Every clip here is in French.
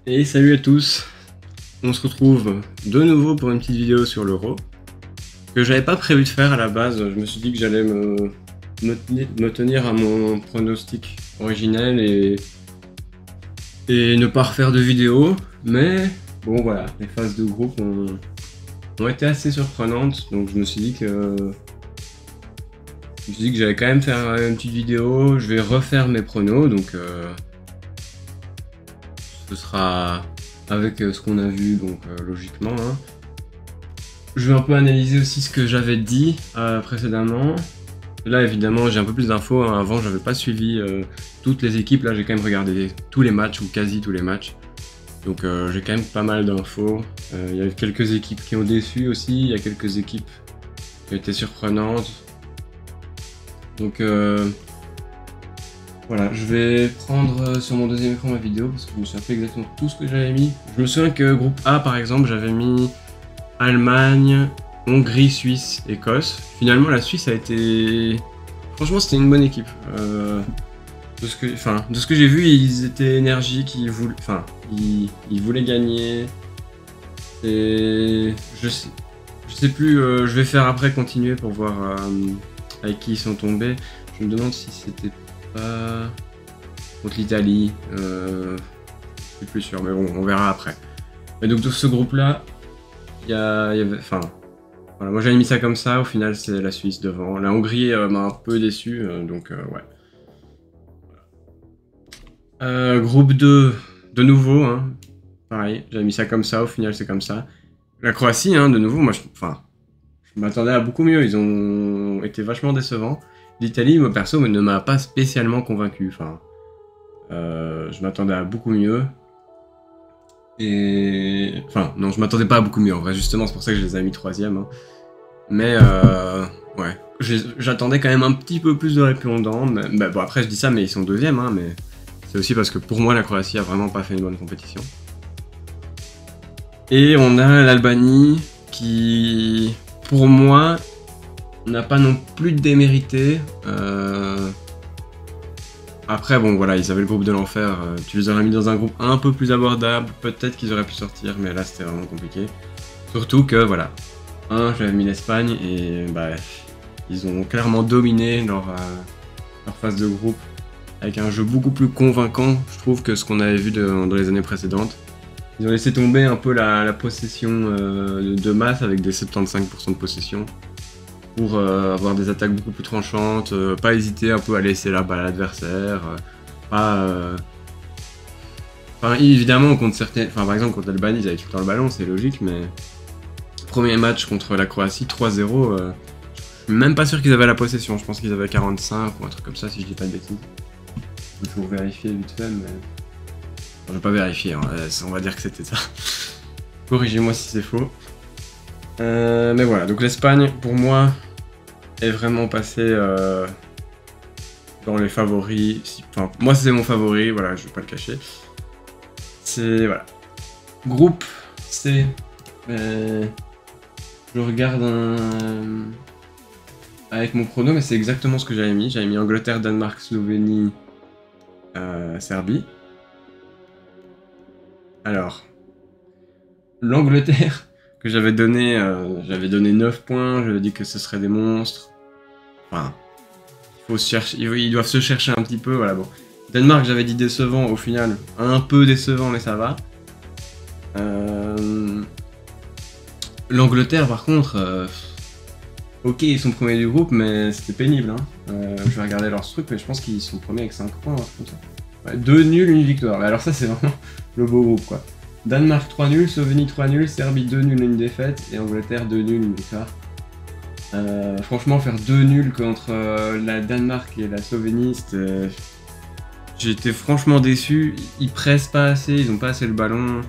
Et salut à tous, on se retrouve de nouveau pour une petite vidéo sur l'Euro que j'avais pas prévu de faire à la base. Je me suis dit que j'allais me tenir à mon pronostic originel et ne pas refaire de vidéo, mais bon voilà, les phases de groupe ont été assez surprenantes, donc je me suis dit que j'allais quand même faire une petite vidéo. Je vais refaire mes pronos, donc ce sera avec ce qu'on a vu, donc logiquement. Hein. Je vais un peu analyser aussi ce que j'avais dit précédemment. Là, évidemment, j'ai un peu plus d'infos. Hein. Avant, j'avais pas suivi toutes les équipes. Là, j'ai quand même regardé tous les matchs, ou quasi tous les matchs. Donc, j'ai quand même pas mal d'infos. Il y a quelques équipes qui ont déçu aussi. Il y a quelques équipes qui ont été surprenantes. Donc, voilà, je vais prendre sur mon deuxième écran ma vidéo parce que je me souviens plus exactement tout ce que j'avais mis. Je me souviens que groupe A, par exemple, j'avais mis Allemagne, Hongrie, Suisse, Écosse. Finalement, la Suisse a été... Franchement, c'était une bonne équipe. De ce que j'ai vu, ils étaient énergiques, ils voulaient gagner. Et je sais plus, je vais faire après continuer pour voir avec qui ils sont tombés. Je me demande si c'était pas contre l'Italie. Je suis plus sûr, mais bon, on verra après. Et donc, dans ce groupe-là, il y avait, voilà, moi j'avais mis ça comme ça, au final c'est la Suisse devant. La Hongrie m'a un peu déçu, donc ouais. Groupe 2, de nouveau, hein, pareil, j'avais mis ça comme ça, au final c'est comme ça. La Croatie, hein, de nouveau, moi je m'attendais à beaucoup mieux, ils ont été vachement décevants. L'Italie, moi perso, ne m'a pas spécialement convaincu, je m'attendais à beaucoup mieux. Et... non, je m'attendais pas à beaucoup mieux, en vrai, justement, c'est pour ça que je les ai mis 3ème. Hein. Mais, ouais, j'attendais quand même un petit peu plus de répondants. Mais, bon, après, je dis ça, mais ils sont 2ème, hein, mais c'est aussi parce que pour moi, la Croatie a vraiment pas fait une bonne compétition. Et on a l'Albanie qui, pour moi, n'a pas non plus démérité. Après, bon, voilà, ils avaient le groupe de l'enfer. Tu les aurais mis dans un groupe un peu plus abordable. Peut-être qu'ils auraient pu sortir, mais là, c'était vraiment compliqué. Surtout que, voilà, j'avais mis l'Espagne et bah, ils ont clairement dominé leur phase de groupe avec un jeu beaucoup plus convaincant, je trouve, que ce qu'on avait vu dans les années précédentes. Ils ont laissé tomber un peu la possession de masse avec des 75% de possession pour avoir des attaques beaucoup plus tranchantes, pas hésiter un peu à laisser la balle à l'adversaire, évidemment, contre certaines... par exemple, contre l'Albanie, ils avaient tout le temps le ballon, c'est logique, mais... Premier match contre la Croatie, 3-0, je suis même pas sûr qu'ils avaient la possession, je pense qu'ils avaient 45 ou un truc comme ça, si je dis pas de bêtises. Je vais toujours vérifier vite fait, mais... je vais pas vérifier, hein. On va dire que c'était ça. Corrigez-moi si c'est faux. Mais voilà, donc l'Espagne, pour moi, est vraiment passée dans les favoris. Moi, c'est mon favori, voilà, je vais pas le cacher. C'est, voilà. Groupe C. Je regarde avec mon prono, mais c'est exactement ce que j'avais mis. J'avais mis Angleterre, Danemark, Slovénie, Serbie. Alors, l'Angleterre, que j'avais donné 9 points, j'avais dit que ce serait des monstres. Ils doivent se chercher un petit peu, voilà, bon. Danemark, j'avais dit décevant, au final, un peu décevant, mais ça va. L'Angleterre, par contre, ok, ils sont premiers du groupe, mais c'était pénible. Hein. Je vais regarder leurs trucs, mais je pense qu'ils sont premiers avec 5 points, comme ça. Ouais, 2 nuls, 1 victoire. Mais alors ça, c'est vraiment le beau groupe, quoi. Danemark 3 nuls, Slovénie 3 nuls, Serbie 2 nuls, 1 défaite, et Angleterre 2 nuls, 1 victoire. Franchement, faire 2 nuls contre la Danemark et la Slovénie, c'était... J'étais franchement déçu. Ils pressent pas assez, ils ont pas assez le ballon.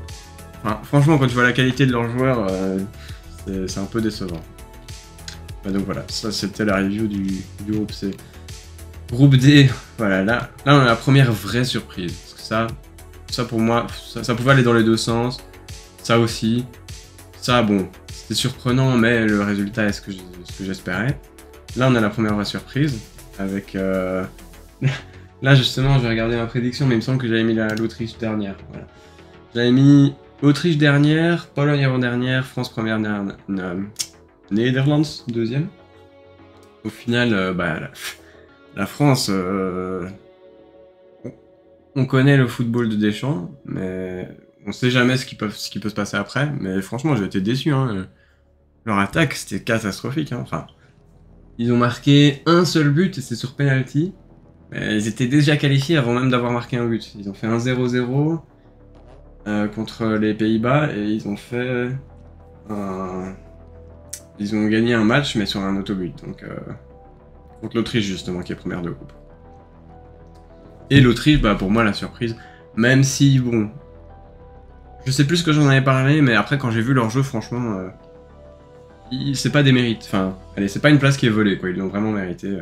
Franchement, quand tu vois la qualité de leurs joueurs, c'est un peu décevant. Donc voilà, ça c'était la review du groupe C. Groupe D, voilà, là on a la première vraie surprise. Parce que ça pour moi, ça pouvait aller dans les deux sens. Ça aussi. Ça, bon, c'était surprenant, mais le résultat est ce que j'espérais. Là, on a la première vraie surprise. Avec... Là, justement, j'ai regardé ma prédiction, mais il me semble que j'avais mis l'Autriche dernière. Voilà. J'avais mis Autriche dernière, Pologne avant-dernière, France première, Netherlands deuxième. Au final, bah, la France, on connaît le football de Deschamps, mais on sait jamais ce qui peut se passer après. Mais franchement, j'ai été déçu. Hein. Leur attaque, c'était catastrophique. Hein. Enfin, ils ont marqué un seul but et c'est sur penalty. Mais ils étaient déjà qualifiés avant même d'avoir marqué un but. Ils ont fait un 0-0 contre les Pays-Bas et ils ont fait ils ont gagné un match mais sur un autobut. Donc contre l'Autriche justement qui est première de groupe. Et l'Autriche, bah pour moi la surprise, même si bon, je sais plus ce que j'en avais parlé, mais après quand j'ai vu leur jeu, franchement, c'est pas des mérites. Enfin, allez, c'est pas une place qui est volée, quoi. Ils l'ont vraiment mérité.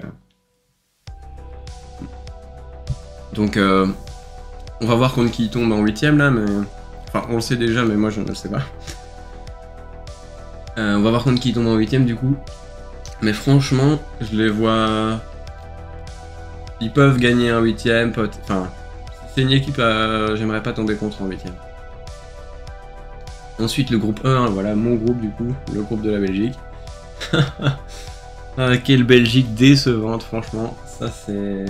Donc, on va voir contre qui ils tombent en 8ème là, mais enfin, on le sait déjà, mais moi je ne le sais pas. On va voir contre qui ils tombent en 8ème du coup. Mais franchement, je les vois. Ils peuvent gagner un 8ème, enfin, c'est une équipe j'aimerais pas tomber contre en 8ème. Ensuite le groupe 1, voilà mon groupe du coup, le groupe de la Belgique. Ah, quelle Belgique décevante franchement, ça c'est...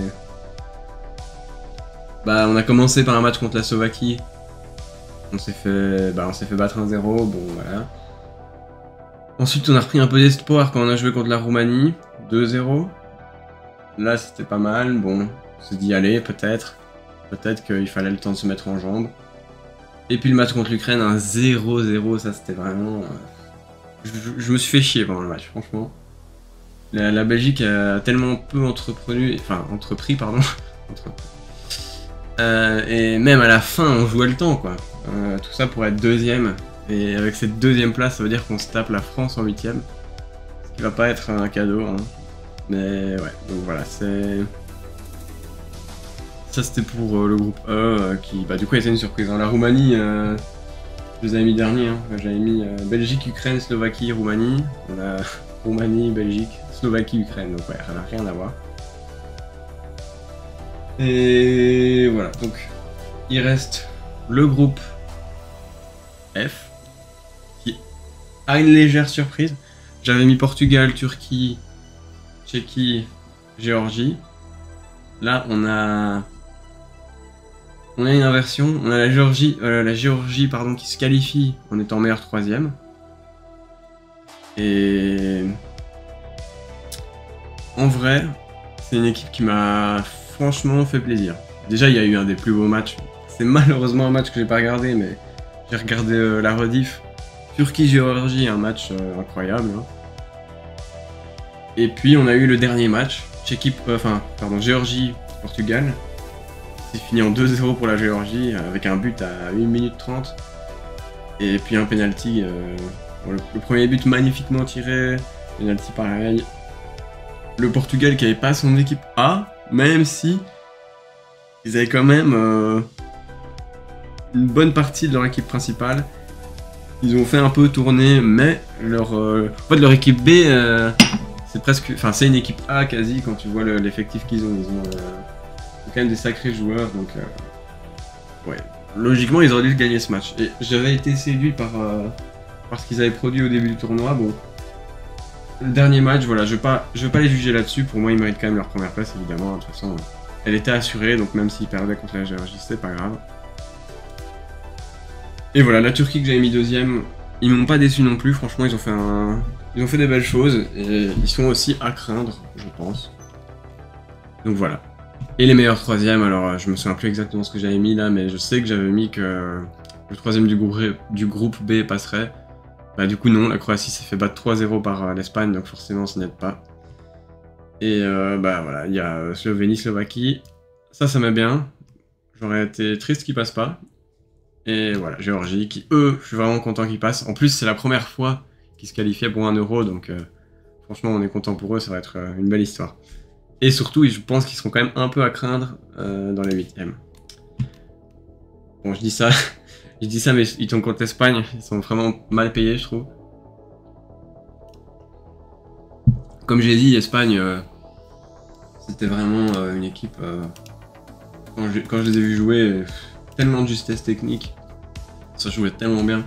Bah on a commencé par un match contre la Slovaquie. On s'est fait battre 1-0, bon voilà. Ensuite on a repris un peu d'espoir quand on a joué contre la Roumanie, 2-0. Là c'était pas mal, bon, on s'est dit allez peut-être qu'il fallait le temps de se mettre en jambes. Et puis le match contre l'Ukraine, un 0-0, ça c'était vraiment... Je me suis fait chier pendant le match, franchement. La Belgique a tellement peu entrepris, pardon. Et même à la fin, on jouait le temps, quoi. Tout ça pour être deuxième. Et avec cette deuxième place, ça veut dire qu'on se tape la France en 8ème. Ce qui va pas être un cadeau, hein. Mais ouais, donc voilà, c'est... Ça c'était pour le groupe E, qui bah, du coup était une surprise. Hein. La Roumanie, je les avais mis derniers. Hein. J'avais mis Belgique, Ukraine, Slovaquie, Roumanie. On a Roumanie, Belgique, Slovaquie, Ukraine. Donc ouais, ça n'a rien à voir. Et voilà, donc il reste le groupe F, qui a une légère surprise. J'avais mis Portugal, Turquie, Tchéquie, Géorgie. Là, on a une inversion. On a la Géorgie pardon, qui se qualifie en étant meilleur troisième. Et en vrai, c'est une équipe qui m'a franchement fait plaisir. Déjà, il y a eu un des plus beaux matchs. C'est malheureusement un match que j'ai pas regardé, mais j'ai regardé la rediff. Turquie-Géorgie, un match incroyable. Hein. Et puis on a eu le dernier match, Géorgie-Portugal. C'est fini en 2-0 pour la Géorgie, avec un but à 1 minute 30. Et puis un penalty. Le premier but magnifiquement tiré, penalty pareil. Le Portugal qui avait pas son équipe A, même si ils avaient quand même une bonne partie de leur équipe principale. Ils ont fait un peu tourner, mais leur équipe B, c'est presque, enfin c'est une équipe A quasi quand tu vois l'effectif qu'ils ont. Ils ont quand même des sacrés joueurs, donc ouais. Logiquement, ils auraient dû gagner ce match. Et j'avais été séduit par ce qu'ils avaient produit au début du tournoi. Bon, le dernier match, voilà, je vais pas les juger là-dessus. Pour moi, ils méritent quand même leur première place, évidemment. De toute façon, elle était assurée, donc même s'ils perdaient contre la Géorgie, c'est pas grave. Et voilà, la Turquie que j'avais mis deuxième, ils m'ont pas déçu non plus. Franchement, ils ont fait des belles choses et ils sont aussi à craindre, je pense. Donc voilà. Et les meilleurs troisièmes, alors je me souviens plus exactement ce que j'avais mis là, mais je sais que j'avais mis que le troisième du groupe B passerait. Bah du coup non, la Croatie s'est fait battre 3-0 par l'Espagne, donc forcément ça n'aide pas. Et bah voilà, il y a Slovénie, Slovaquie. Ça m'est bien. J'aurais été triste qu'ils passent pas. Et voilà, Géorgie, qui eux, je suis vraiment content qu'ils passent. En plus, c'est la première fois qu'ils se qualifiaient pour un Euro, donc franchement, on est content pour eux, ça va être une belle histoire. Et surtout, je pense qu'ils seront quand même un peu à craindre dans les 8ème. Bon, je dis ça, mais ils tombent contre l'Espagne, ils sont vraiment mal payés, je trouve. Comme j'ai dit, l'Espagne, c'était vraiment une équipe... quand je les ai vus jouer, tellement de justesse technique. Ça jouait tellement bien.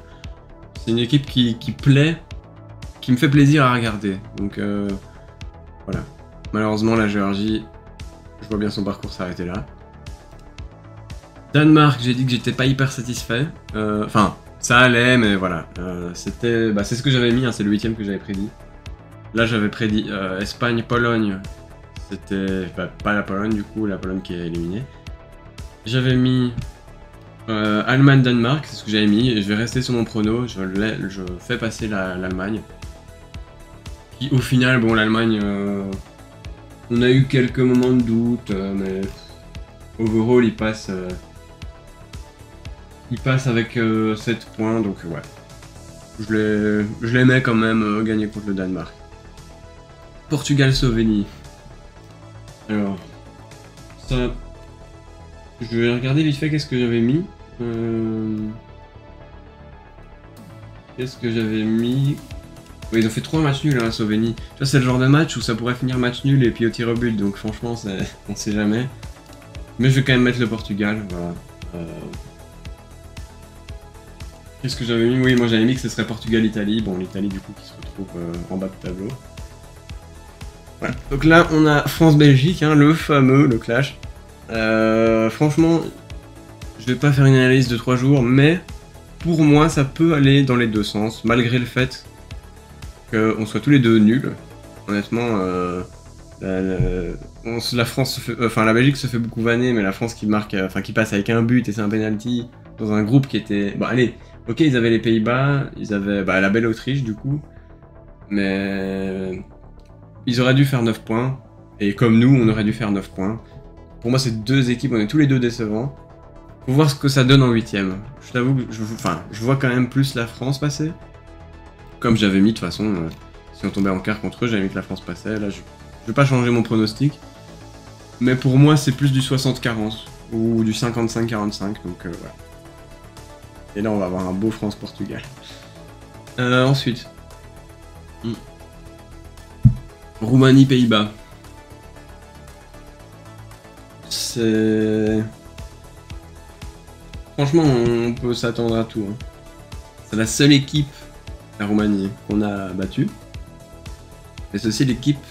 C'est une équipe qui plaît, qui me fait plaisir à regarder. Donc voilà. Malheureusement, la Géorgie, je vois bien son parcours s'arrêter là. Danemark, j'ai dit que j'étais pas hyper satisfait. Enfin, ça allait, mais voilà. C'était, c'est ce que j'avais mis, hein, c'est le 8ème que j'avais prédit. Là, j'avais prédit Espagne-Pologne. C'était pas la Pologne, du coup, la Pologne qui est éliminée. J'avais mis Allemagne-Danemark, c'est ce que j'avais mis, et je vais rester sur mon prono. Je fais passer l'Allemagne. Qui, au final, bon, l'Allemagne, on a eu quelques moments de doute, mais overall, il passe avec 7 points, donc ouais. Je les mets quand même gagner contre le Danemark. Portugal-Slovénie. Alors, ça... Je vais regarder vite fait qu'est-ce que j'avais mis. Qu'est-ce que j'avais mis? Oui, ils ont fait 3 matchs nuls, hein, Slovénie. Tu vois, c'est le genre de match où ça pourrait finir match nul et puis au tir au but, donc franchement, on sait jamais. Mais je vais quand même mettre le Portugal, voilà. Qu'est-ce que j'avais mis? Oui, moi j'avais mis que ce serait Portugal-Italie. Bon, l'Italie du coup qui se retrouve en bas de tableau. Voilà. Donc là, on a France-Belgique, hein, le fameux, le clash. Franchement, je vais pas faire une analyse de 3 jours, mais pour moi, ça peut aller dans les deux sens, malgré le fait qu'on soit tous les deux nuls. Honnêtement, la France se fait, enfin la Belgique se fait beaucoup vanner, mais la France qui marque, qui passe avec un but et c'est un penalty dans un groupe qui était, bon allez, ok, ils avaient les Pays-Bas, ils avaient la belle Autriche du coup, mais ils auraient dû faire 9 points, et comme nous, on aurait dû faire 9 points. Pour moi, c'est deux équipes, on est tous les deux décevants. Faut voir ce que ça donne en 8ème. Je t'avoue que je vois quand même plus la France passer. Comme j'avais mis de toute façon, si on tombait en quart contre eux, j'avais mis que la France passait. Là, je vais pas changer mon pronostic. Mais pour moi, c'est plus du 60-40 ou du 55-45, donc voilà. Et là, on va avoir un beau France-Portugal. Ensuite. Roumanie-Pays-Bas. C'est... Franchement, on peut s'attendre à tout. Hein. C'est la seule équipe, la Roumanie, qu'on a battue. Et c'est aussi l'équipe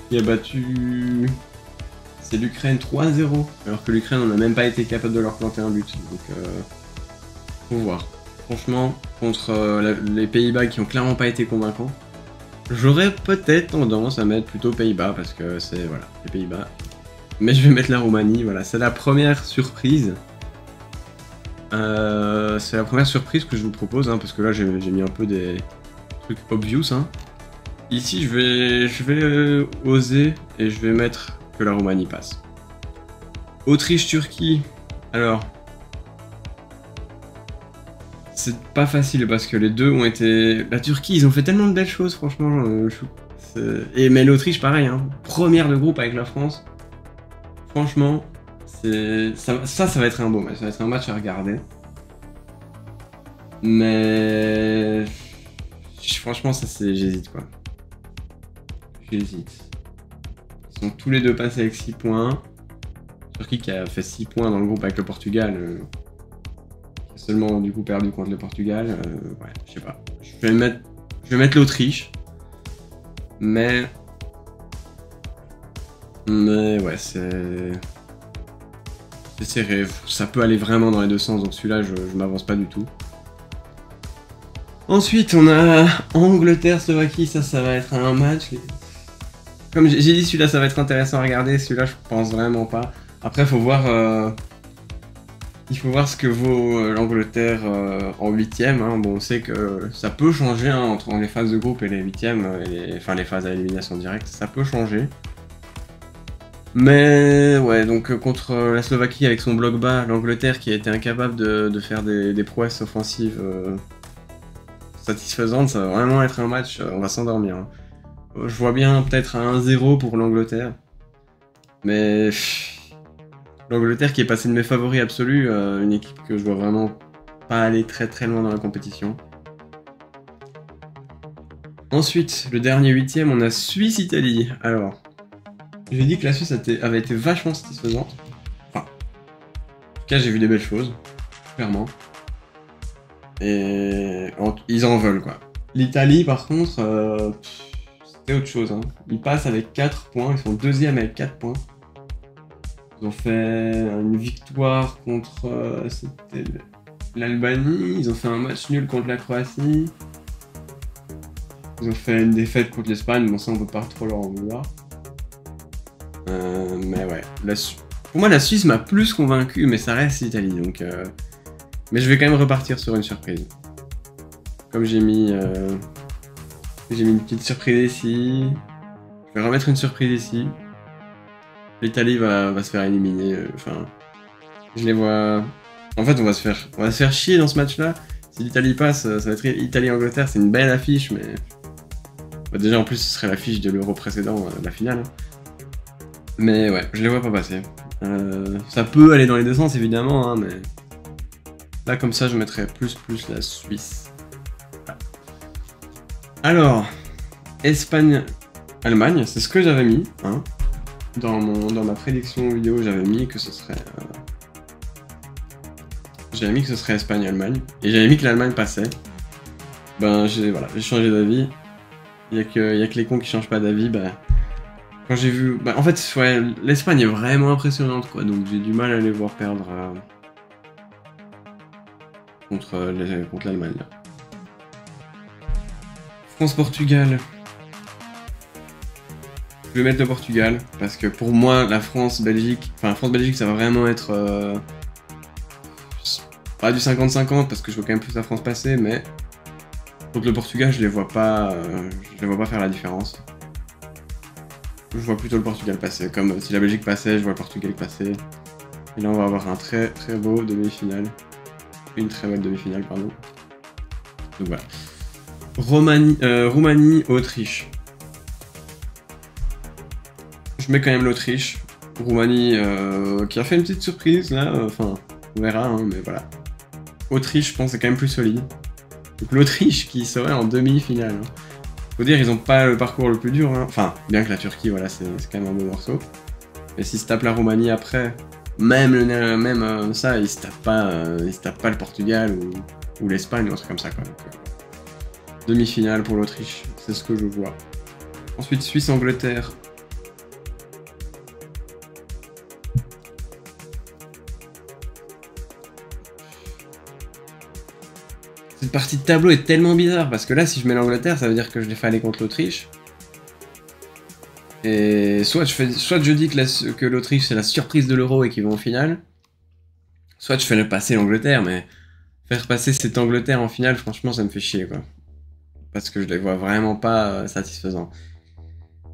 qui a battu... C'est l'Ukraine 3-0. Alors que l'Ukraine, on n'a même pas été capable de leur planter un but. Donc, faut voir. Franchement, contre les Pays-Bas qui ont clairement pas été convaincants, j'aurais peut-être tendance à mettre plutôt Pays-Bas parce que c'est, voilà, les Pays-Bas. Mais je vais mettre la Roumanie, voilà, c'est la première surprise. C'est la première surprise que je vous propose, hein, parce que là j'ai mis un peu des trucs obvious. Hein. Ici je vais oser et je vais mettre que la Roumanie passe. Autriche-Turquie, alors... C'est pas facile parce que les deux ont été... La Turquie, ils ont fait tellement de belles choses, franchement. Mais l'Autriche, pareil, hein, première de groupe avec la France. Franchement, ça va être un beau match, ça va être un match à regarder. Mais... Franchement, j'hésite, quoi. J'hésite. Ils sont tous les deux passés avec 6 points. Turquie qui a fait 6 points dans le groupe avec le Portugal. Qui a seulement, du coup, perdu contre le Portugal. Ouais, je sais pas. Je vais mettre l'Autriche. Mais ouais, c'est serré. Ça peut aller vraiment dans les deux sens, donc celui-là, je m'avance pas du tout. Ensuite, on a Angleterre-Slovaquie. Ça va être un match. Comme j'ai dit, celui-là, ça va être intéressant à regarder. Celui-là, je pense vraiment pas. Après, il faut voir ce que vaut l'Angleterre en 8ème. Hein. Bon, on sait que ça peut changer hein, entre les phases de groupe et les 8ème, enfin les phases à élimination directe, ça peut changer. Mais ouais, donc contre la Slovaquie avec son bloc bas, l'Angleterre qui a été incapable de faire des prouesses offensives satisfaisantes, ça va vraiment être un match, on va s'endormir. Hein. Je vois bien peut-être un 1-0 pour l'Angleterre. Mais... L'Angleterre qui est passée de mes favoris absolus, une équipe que je vois vraiment pas aller très très loin dans la compétition. Ensuite, le dernier 8ème, on a Suisse-Italie. Alors, j'ai dit que la Suisse avait été vachement satisfaisante. Enfin, en tout cas, j'ai vu des belles choses, clairement. Et ils en veulent, quoi. L'Italie, par contre, c'était autre chose. Hein. Ils passent avec 4 points, ils sont deuxième avec 4 points. Ils ont fait une victoire contre c'était l'Albanie, ils ont fait un match nul contre la Croatie. Ils ont fait une défaite contre l'Espagne, bon ça on peut pas trop leur en vouloir. Mais ouais, pour moi la Suisse m'a plus convaincu, mais ça reste l'Italie, donc... Mais je vais quand même repartir sur une surprise. Comme j'ai mis une petite surprise ici, je vais remettre une surprise ici. L'Italie va se faire éliminer, enfin... je les vois... En fait on va se faire chier dans ce match-là. Si l'Italie passe, ça va être Italie-Angleterre, c'est une belle affiche, mais... Bah, déjà en plus ce serait l'affiche de l'Euro précédent, la finale. Mais ouais, je les vois pas passer. Ça peut aller dans les deux sens évidemment, hein, mais... Là comme ça je mettrais plus la Suisse. Voilà. Alors, Espagne-Allemagne, c'est ce que j'avais mis. Hein. Dans ma prédiction vidéo j'avais mis que ce serait... J'avais mis que ce serait Espagne-Allemagne. Et j'avais mis que l'Allemagne passait. Ben j'ai changé d'avis. Il y a que les cons qui changent pas d'avis, bah... Quand j'ai vu... Bah, en fait, ouais, l'Espagne est vraiment impressionnante, quoi, donc j'ai du mal à les voir perdre contre l'Allemagne. France-Portugal. Je vais mettre le Portugal, parce que pour moi, la France-Belgique... Enfin, France-Belgique, ça va vraiment être... pas du 50-50, parce que je vois quand même plus la France passer, mais... Contre le Portugal, je les vois pas faire la différence. Je vois plutôt le Portugal passer, comme si la Belgique passait, je vois le Portugal passer. Et là on va avoir un très beau demi-finale. Une très belle demi-finale, pardon. Donc voilà. Roumanie, Autriche. Je mets quand même l'Autriche. Roumanie qui a fait une petite surprise là, enfin on verra, hein, mais voilà. Autriche, je pense, c'est quand même plus solide. Donc l'Autriche qui serait en demi-finale. Hein. Faut dire, ils ont pas le parcours le plus dur, hein. Enfin, bien que la Turquie, voilà, c'est quand même un beau morceau. Et s'ils se tapent la Roumanie après, même ça, ils se tapent pas le Portugal ou l'Espagne ou un truc comme ça, quoi. Demi-finale pour l'Autriche, c'est ce que je vois. Ensuite, Suisse-Angleterre. Cette partie de tableau est tellement bizarre, parce que là, si je mets l'Angleterre, ça veut dire que je les fais aller contre l'Autriche. Et soit je dis que l'Autriche c'est la surprise de l'Euro et qu'ils vont en finale, soit je fais passer l'Angleterre, mais faire passer cette Angleterre en finale, franchement, ça me fait chier, quoi. Parce que je les vois vraiment pas satisfaisants.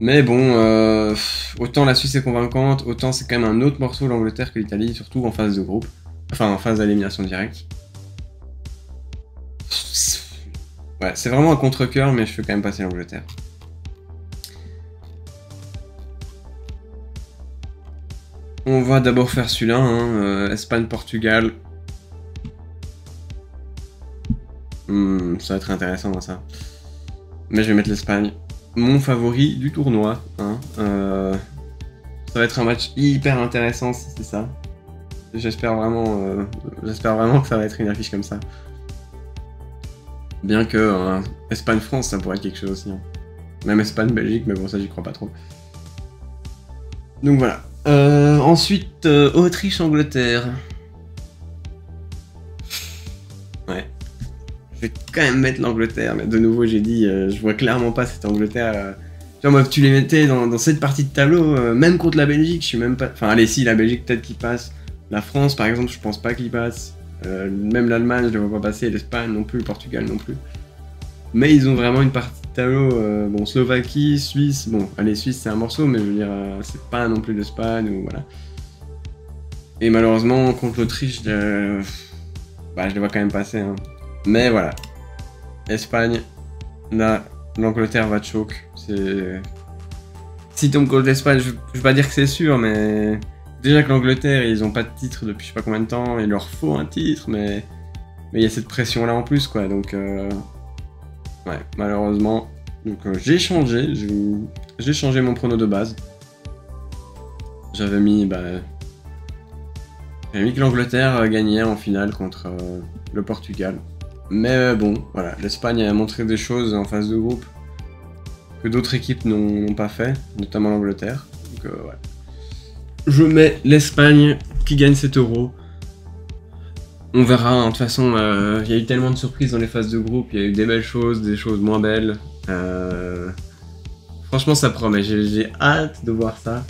Mais bon, autant la Suisse est convaincante, autant c'est quand même un autre morceau l'Angleterre que l'Italie, surtout en phase de groupe. Enfin, en phase d'élimination directe. Ouais, c'est vraiment un contre-cœur, mais je fais quand même passer l'Angleterre. On va d'abord faire celui-là, hein, Espagne-Portugal. Ça va être intéressant, ça. Mais je vais mettre l'Espagne. Mon favori du tournoi. Hein, ça va être un match hyper intéressant si c'est ça. J'espère vraiment que ça va être une affiche comme ça. Bien que Espagne-France, ça pourrait être quelque chose aussi. Hein. Même Espagne-Belgique, mais bon, ça j'y crois pas trop. Donc voilà. Ensuite, Autriche-Angleterre. Ouais. Je vais quand même mettre l'Angleterre, mais de nouveau, j'ai dit, je vois clairement pas cette Angleterre. Tu vois, moi, tu les mettais dans cette partie de tableau, même contre la Belgique, je suis même pas... Enfin, allez, si, la Belgique, peut-être qu'ils passent. La France, par exemple, je pense pas qu'ils passent. Même l'Allemagne, je les vois pas passer, l'Espagne non plus, le Portugal non plus. Mais ils ont vraiment une partie de tableau, bon, Slovaquie, Suisse, bon, allez, Suisse c'est un morceau, mais je veux dire, c'est pas non plus l'Espagne, ou voilà. Et malheureusement, contre l'Autriche, bah, je les vois quand même passer, hein. Mais voilà. Espagne, là, l'Angleterre va choke, c'est... Si tombe contre l'Espagne, je vais pas dire que c'est sûr, mais... Déjà que l'Angleterre, ils ont pas de titre depuis je sais pas combien de temps, il leur faut un titre, mais il y a cette pression là en plus, quoi, donc ouais, malheureusement. Donc j'ai changé mon prono de base. J'avais mis que l'Angleterre gagnait en finale contre le Portugal. Mais bon, voilà, l'Espagne a montré des choses en phase de groupe que d'autres équipes n'ont pas fait, notamment l'Angleterre. Donc ouais. Je mets l'Espagne qui gagne cet Euro. On verra, hein. De toute façon, il y a eu tellement de surprises dans les phases de groupe, il y a eu des belles choses, des choses moins belles. Franchement, ça promet, j'ai hâte de voir ça.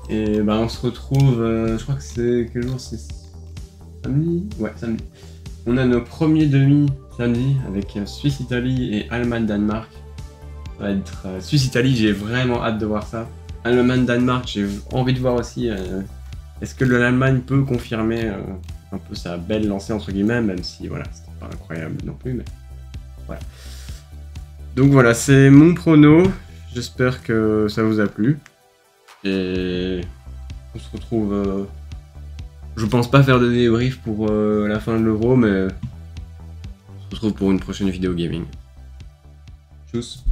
Et bah, on se retrouve, je crois que c'est... Quel jour c'est samedi? Ouais, samedi. On a nos premiers demi samedi avec Suisse-Italie et Allemagne-Danemark. Ça va être Suisse-Italie, j'ai vraiment hâte de voir ça. Allemagne-Danemark, j'ai envie de voir aussi est-ce que l'Allemagne peut confirmer un peu sa belle lancée entre guillemets, même si voilà, c'était pas incroyable non plus, mais voilà. Donc voilà, c'est mon prono. J'espère que ça vous a plu. Et on se retrouve. Je pense pas faire de débrief pour la fin de l'Euro, mais on se retrouve pour une prochaine vidéo gaming. Tchuss.